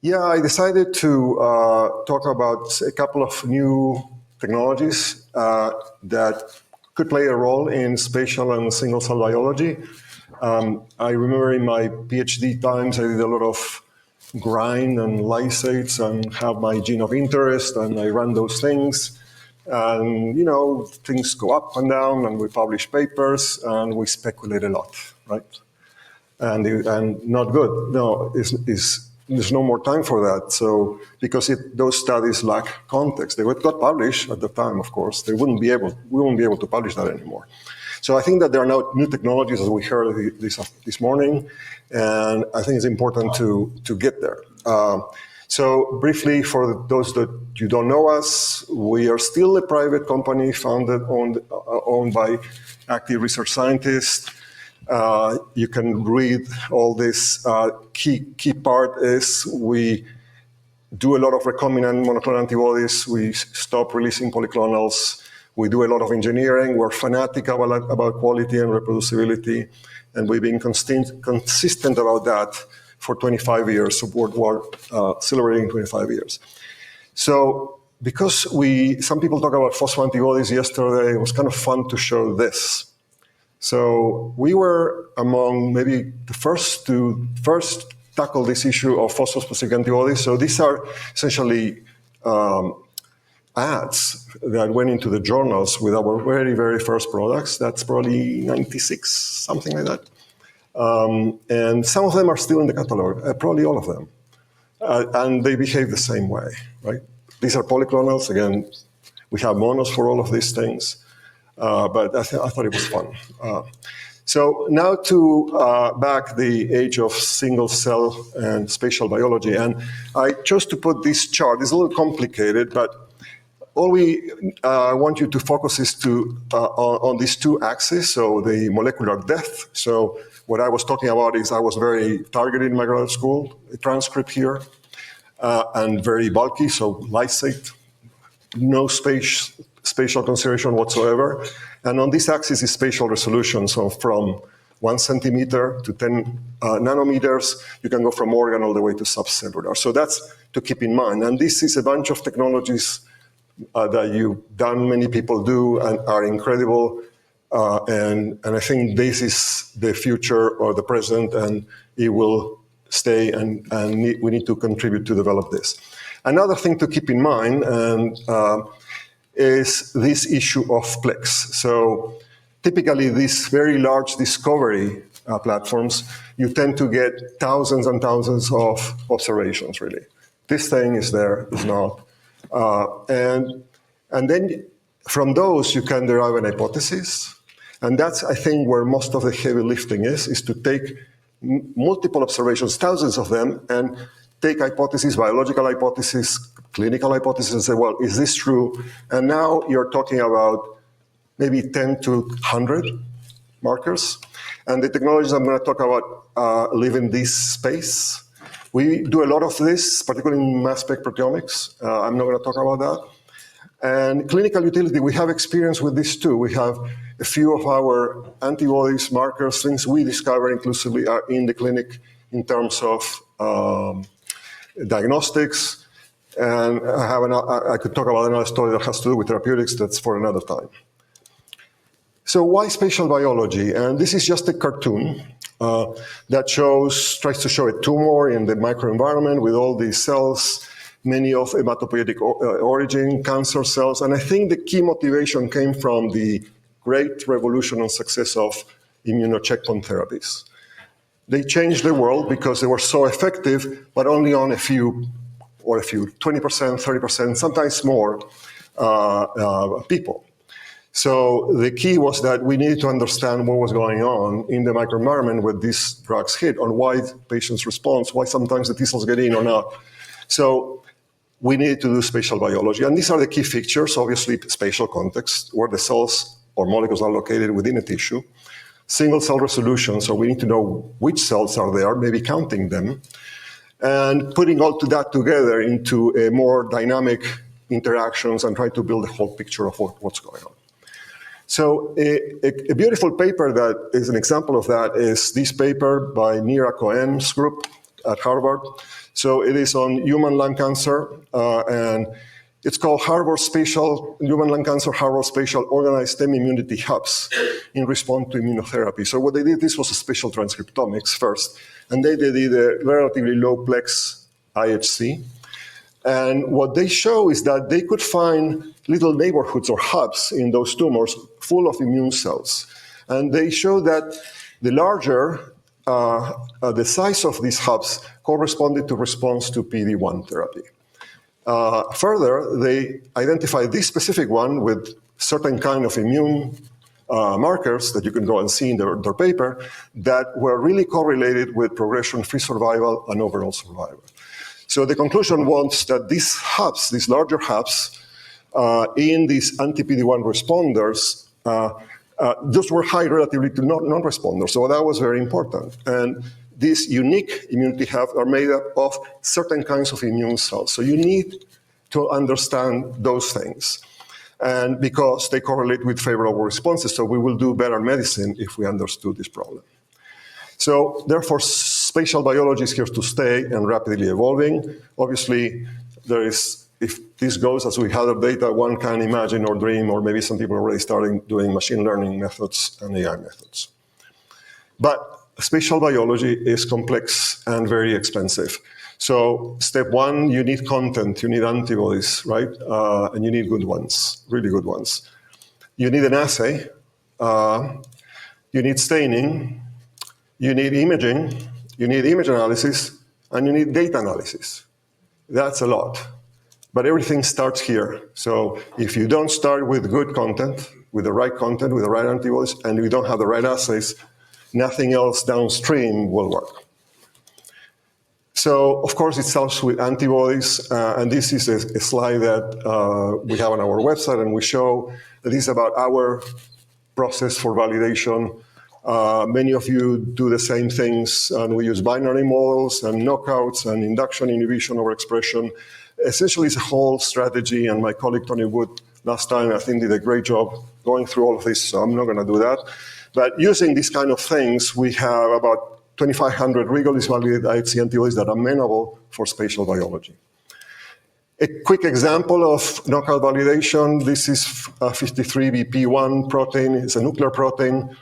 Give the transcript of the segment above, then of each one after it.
Yeah, I decided to talk about a couple of new technologies that could play a role in spatial and single-cell biology. I remember in my PhD times, I did a lot of grind and lysates and have my gene of interest, and I ran those things. And, things go up and down, and we publish papers, and we speculate a lot, right? And not good. No, there's no more time for that. So because those studies lack context, they got published at the time, of course. We wouldn't be able to publish that anymore. So I think that there are now new technologies, as we heard this morning, and I think it's important to get there. So briefly, for those that you don't know us, we are still a private company owned by active research scientists. You can read all this. Key part is we do a lot of recombinant monoclonal antibodies. We stop releasing polyclonals. We do a lot of engineering. We're fanatic about quality and reproducibility, and we've been consistent about that for 25 years. So we're celebrating 25 years. So because some people talk about phosphoantibodies yesterday, it was kind of fun to show this. So we were among maybe the first to tackle this issue of phosphospecific antibodies. So these are essentially ads that went into the journals with our very, very first products. That's probably 96, something like that. And some of them are still in the catalog, probably all of them. And they behave the same way, right? These are polyclonals. Again, we have monos for all of these things. But I thought it was fun. So now to back the age of single cell and spatial biology. And I chose to put this chart. It's a little complicated, but all we want you to focus is on these two axes, so the molecular depth. So what I was talking about is I was very targeted in my graduate school, a transcript here, and very bulky, so lysate, no spatial consideration whatsoever. And on this axis is spatial resolution, so from 1 centimeter to 10 nanometers, you can go from organ all the way to subcellular. So that's to keep in mind. And this is a bunch of technologies that you've done, many people do, and are incredible. And I think this is the future or the present, and it will stay, and we need to contribute to develop this. Another thing to keep in mind is this issue of plex. So typically these very large discovery platforms, you tend to get thousands and thousands of observations, really. This thing is there, is not. And then from those, you can derive an hypothesis. And that's, I think, where most of the heavy lifting is to take multiple observations, thousands of them, and take hypotheses, biological hypotheses, clinical hypotheses, and say, well, is this true? And now you're talking about maybe 10 to 100 markers. And the technologies I'm going to talk about live in this space. We do a lot of this, particularly in mass spec proteomics. I'm not going to talk about that. And clinical utility, we have experience with this too. We have a few of our antibodies, markers, things we discover inclusively are in the clinic in terms of diagnostics. And I could talk about another story that has to do with therapeutics. That's for another time. So why spatial biology? And this is just a cartoon that tries to show a tumor in the microenvironment with all these cells, many of hematopoietic origin, cancer cells. And I think the key motivation came from the great revolution and success of immunocheckpoint therapies. They changed the world because they were so effective, but only on a few, 20%, 30%, sometimes more people. So the key was that we needed to understand what was going on in the microenvironment when these drugs hit, on why patients respond, why sometimes the T cells get in or not. So we needed to do spatial biology. And these are the key features, obviously spatial context, where the cells or molecules are located within a tissue. Single cell resolution, so we need to know which cells are there, maybe counting them, and putting all that together into a more dynamic interactions and try to build a whole picture of what's going on. So a beautiful paper that is an example of that is this paper by Nira Cohen's group at Harvard. So it is on human lung cancer, and it's called human lung cancer harbor spatial organized stem immunity hubs in response to immunotherapy. So what they did, this was a spatial transcriptomics first, and they did a relatively low plex IHC. And what they show is that they could find little neighborhoods or hubs in those tumors full of immune cells. And they show that the larger the size of these hubs corresponded to response to PD-1 therapy. Further, they identified this specific one with certain kind of immune markers that you can go and see in their paper that were really correlated with progression-free survival and overall survival. So the conclusion was that these hubs, these larger hubs, in these anti-PD-1 responders, those were high relatively to non-responders, so that was very important. And these unique immunity hubs are made up of certain kinds of immune cells. So you need to understand those things. And because they correlate with favorable responses, so we will do better medicine if we understood this problem. So therefore, spatial biology is here to stay and rapidly evolving. Obviously, there is, if this goes as we have data, one can imagine or dream, or maybe some people are already starting doing machine learning methods and AI methods. But spatial biology is complex and very expensive. So step one, you need content, you need antibodies, right? And you need good ones, really good ones. You need an assay, you need staining, you need imaging, you need image analysis, and you need data analysis. That's a lot. But everything starts here. So if you don't start with good content, with the right antibodies, and you don't have the right assays, nothing else downstream will work. So, of course, it starts with antibodies, and this is a slide that we have on our website, and we show that this is about our process for validation. Many of you do the same things, and we use binary models and knockouts and induction, inhibition, overexpression. Essentially, it's a whole strategy, and my colleague Tony Wood last time, I think, did a great job going through all of this, so I'm not going to do that. But using these kind of things, we have about 2,500 rigorously validated IHC antibodies that are amenable for spatial biology. A quick example of knockout validation, this is 53BP1 protein. It's a nuclear protein.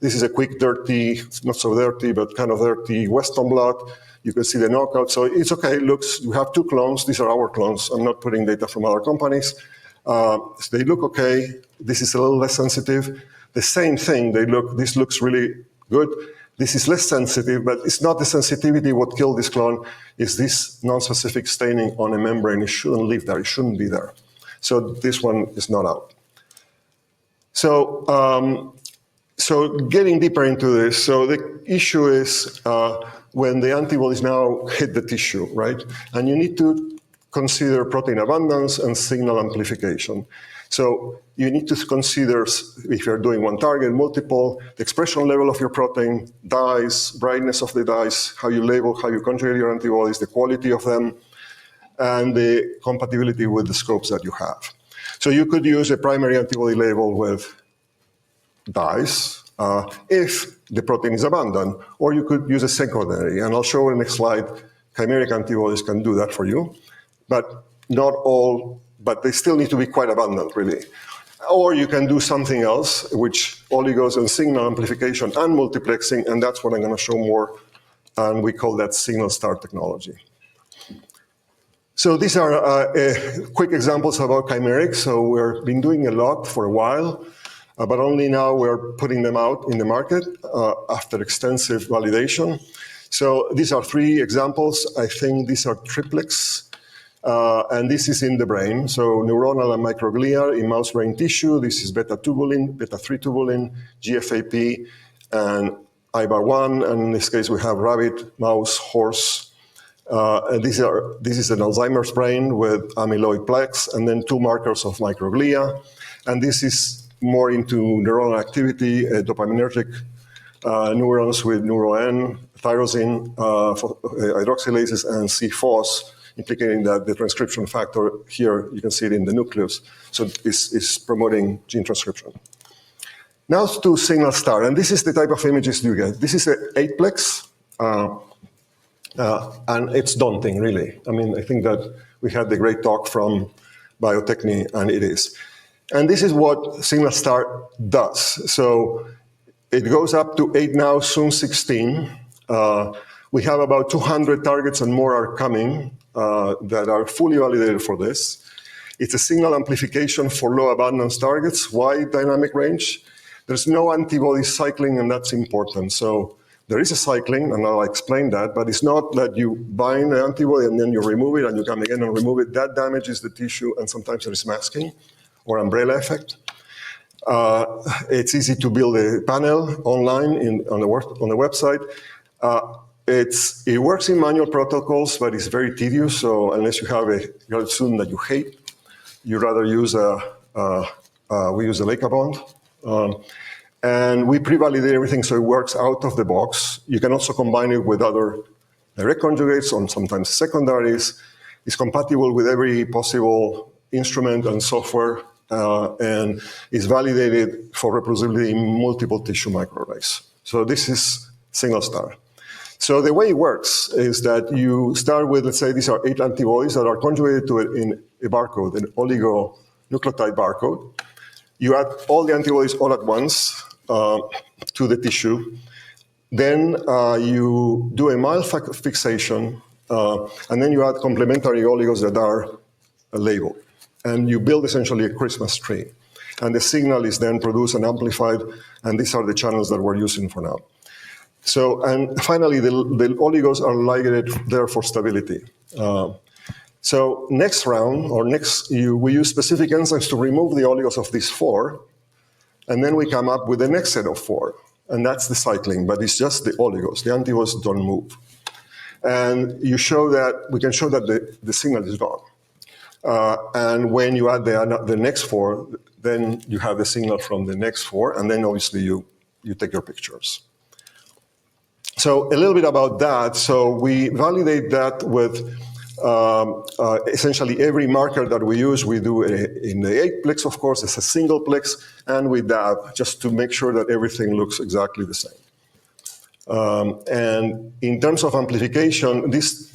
This is a quick, dirty, not so dirty, but kind of dirty Western blot. You can see the knockout. So it's okay, looks, we have two clones. These are our clones. I'm not putting data from other companies. So they look okay. This is a little less sensitive. The same thing, this looks really good. This is less sensitive, but it's not the sensitivity what killed this clone, it's this non-specific staining on a membrane. It shouldn't live there, it shouldn't be there. So this one is not out. So, so getting deeper into this, so the issue is when the antibodies now hit the tissue, right? And you need to consider protein abundance and signal amplification. So you need to consider, if you're doing one target, multiple, the expression level of your protein, dyes, brightness of the dyes, how you label, how you conjugate your antibodies, the quality of them, and the compatibility with the scopes that you have. So you could use a primary antibody label with dyes if the protein is abundant, or you could use a secondary. And I'll show in the next slide, chimeric antibodies can do that for you, but not all, but they still need to be quite abundant, really. Or you can do something else, which oligos and signal amplification and multiplexing, and that's what I'm going to show more, and we call that signal star technology. So these are quick examples about chimerics. So we've been doing a lot for a while, but only now we're putting them out in the market after extensive validation. So these are three examples. I think these are triplets. And this is in the brain, so neuronal and microglia in mouse brain tissue. This is beta-tubulin, beta-3 tubulin, GFAP, and IBAR1. And in this case, we have rabbit, mouse, horse. And this is an Alzheimer's brain with amyloid plaques, and then two markers of microglia. And this is more into neuronal activity, dopaminergic neurons with neuro-N, tyrosine, hydroxylases, and C-FOS. Implicating that the transcription factor here, you can see it in the nucleus. So it's promoting gene transcription. Now to signal star, and this is the type of images you get. This is an 8-plex And it's daunting, really. I mean, I think that we had the great talk from Biotechny, and it is. And this is what Signal Star does. So it goes up to 8 now, soon 16. We have about 200 targets and more are coming that are fully validated for this. It's a signal amplification for low abundance targets, wide dynamic range. There's no antibody cycling, and that's important. So there is a cycling, and I'll explain that, but it's not that you bind the antibody and then you remove it and you come again and remove it. That damages the tissue, and sometimes there is masking or umbrella effect. It's easy to build a panel online on the website. It works in manual protocols, but it's very tedious. So unless you have a student that you hate, you rather use we use a Leica bond. And we pre-validate everything so it works out of the box. You can also combine it with other direct conjugates or sometimes secondaries. It's compatible with every possible instrument and software, and is validated for reproducibility in multiple tissue microarrays. So this is Signal Star. So the way it works is that you start with, let's say these are 8 antibodies that are conjugated to it in a barcode, an oligonucleotide barcode. You add all the antibodies all at once to the tissue. Then you do a mild fixation, and then you add complementary oligos that are labeled. And you build essentially a Christmas tree. And the signal is then produced and amplified, and these are the channels that we're using for now. So, and finally, the oligos are ligated there for stability. So next round, or we use specific enzymes to remove the oligos of these 4, and then we come up with the next set of 4. And that's the cycling, but it's just the oligos. The antibodies don't move. And we can show that the signal is gone. And when you add the next 4, then you have the signal from the next 4, and then obviously you take your pictures. So a little bit about that. So we validate that with essentially every marker that we use. We do in the 8-plex, of course, it's a single plex, and with DAB, just to make sure that everything looks exactly the same. And in terms of amplification, this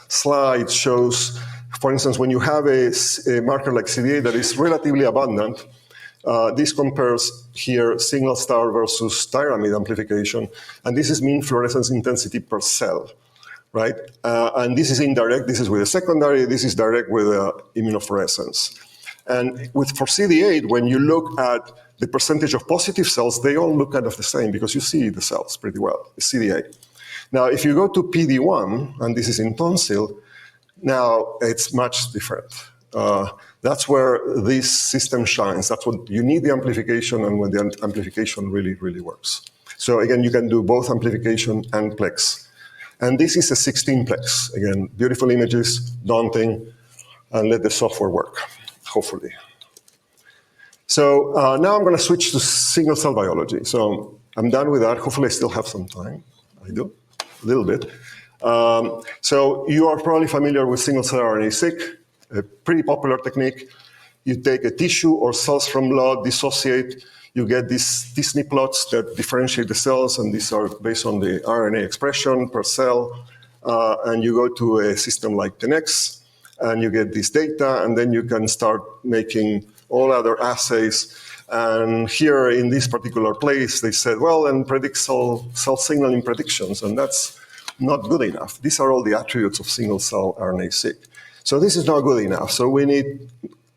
slide shows, for instance, when you have a marker like CD8 that is relatively abundant, this compares here Signal Star versus tyramide amplification, and this is mean fluorescence intensity per cell, right? And this is indirect, this is with a secondary, this is direct with immunofluorescence. And for CD8, when you look at the percentage of positive cells, they all look kind of the same because you see the cells pretty well, the CD8. Now, if you go to PD1, and this is in tonsil, now it's much different. That's where this system shines. That's what you need the amplification, and when the amplification really, really works. So again, you can do both amplification and plex. And this is a 16-plex. Again, beautiful images, daunting, and let the software work, hopefully. So now I'm going to switch to single cell biology. So I'm done with that. Hopefully I still have some time. I do, a little bit. So you are probably familiar with single cell RNA-seq, a pretty popular technique. You take a tissue or cells from blood, dissociate, you get these Disney plots that differentiate the cells, and these are based on the RNA expression per cell. And you go to a system like 10x, and you get this data, and then you can start making all other assays. And here in this particular place, they said, well, and predict cell signaling predictions, and that's not good enough. These are all the attributes of single cell RNA-seq. So this is not good enough. So we need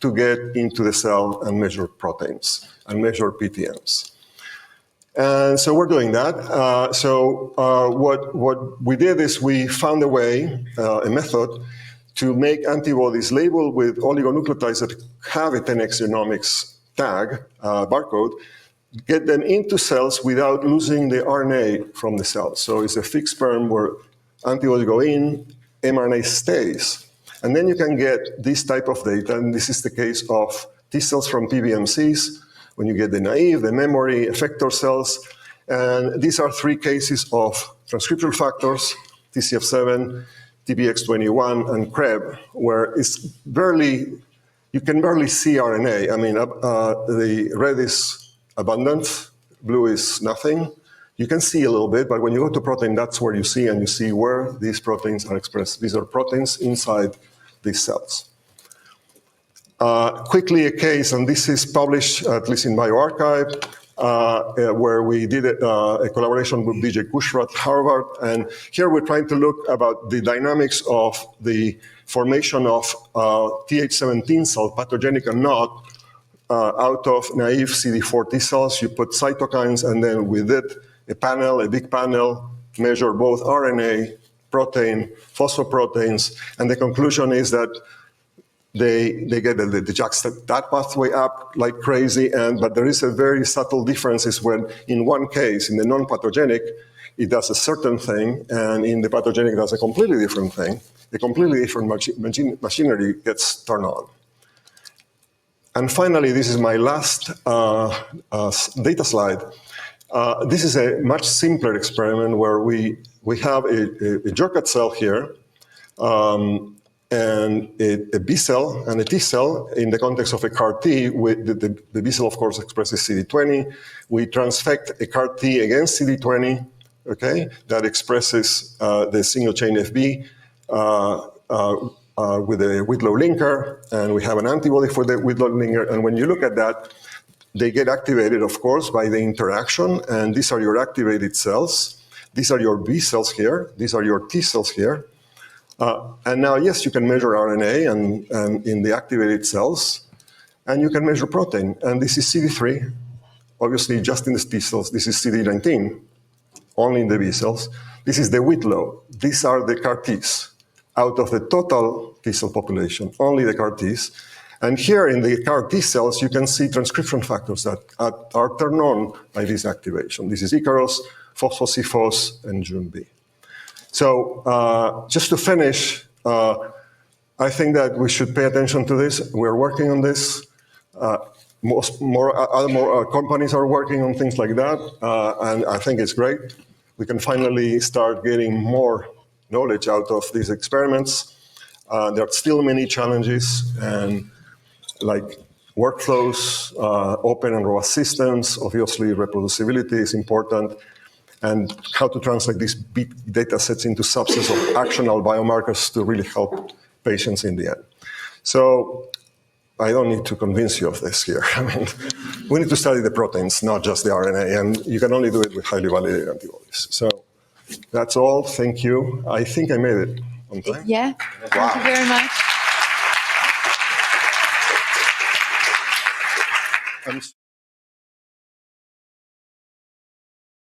to get into the cell and measure proteins and measure PTMs. And so we're doing that. What we did is we found a way, a method, to make antibodies labeled with oligonucleotides that have a 10x genomics tag, barcode, get them into cells without losing the RNA from the cells. So it's a fixed perm where antibodies go in, mRNA stays. And then you can get this type of data, and this is the case of T cells from PBMCs, when you get the naive, the memory, effector cells. And these are 3 cases of transcriptional factors, TCF7, TBX21, and CREB, where you can barely see RNA. I mean, the red is abundant, blue is nothing, You can see a little bit, but when you go to protein, that's where you see, and you see where these proteins are expressed. These are proteins inside these cells. Quickly, a case, and this is published, at least in bioRxiv, where we did a collaboration with DJ Kushra at Harvard. And here we're trying to look about the dynamics of the formation of Th17 cell, pathogenic or not, out of naive CD4 T cells. You put cytokines, and then with it, a big panel, measure both RNA, protein, phosphoproteins, and the conclusion is that they get the JAK that pathway up like crazy, but there is a very subtle difference is when in one case, in the non-pathogenic, it does a certain thing, and in the pathogenic, it does a completely different thing. A completely different machinery gets turned on. And finally, this is my last data slide. This is a much simpler experiment where we have a Jurkat cell here, and a B cell and a T cell in the context of a CAR T. The B cell, of course, expresses CD20. We transfect a CAR T against CD20, okay, that expresses the single chain FB with a Whitlow linker, and we have an antibody for the Whitlow linker. And when you look at that, they get activated, of course, by the interaction, and these are your activated cells. These are your B cells here. These are your T cells here. And now, yes, you can measure RNA and in the activated cells, and you can measure protein. And this is CD3, obviously just in the T cells. This is CD19, only in the B cells. This is the Whitlow. These are the CAR Ts. Out of the total T cell population, only the CAR Ts. And here in the CAR T cells, you can see transcription factors that are turned on by this activation. This is Icarus, phospho-C-Phos, and JUNB. So just to finish, I think that we should pay attention to this. We're working on this. More companies are working on things like that, and I think it's great. We can finally start getting more knowledge out of these experiments. There are still many challenges, and like workflows, open and robust systems, obviously reproducibility is important, and how to translate these big data sets into subsets of actionable biomarkers to really help patients in the end. So I don't need to convince you of this here. I mean, we need to study the proteins, not just the RNA, and you can only do it with highly validated antibodies. So that's all. Thank you. I think I made it on time. Yeah. Wow. Thank you very much. I'm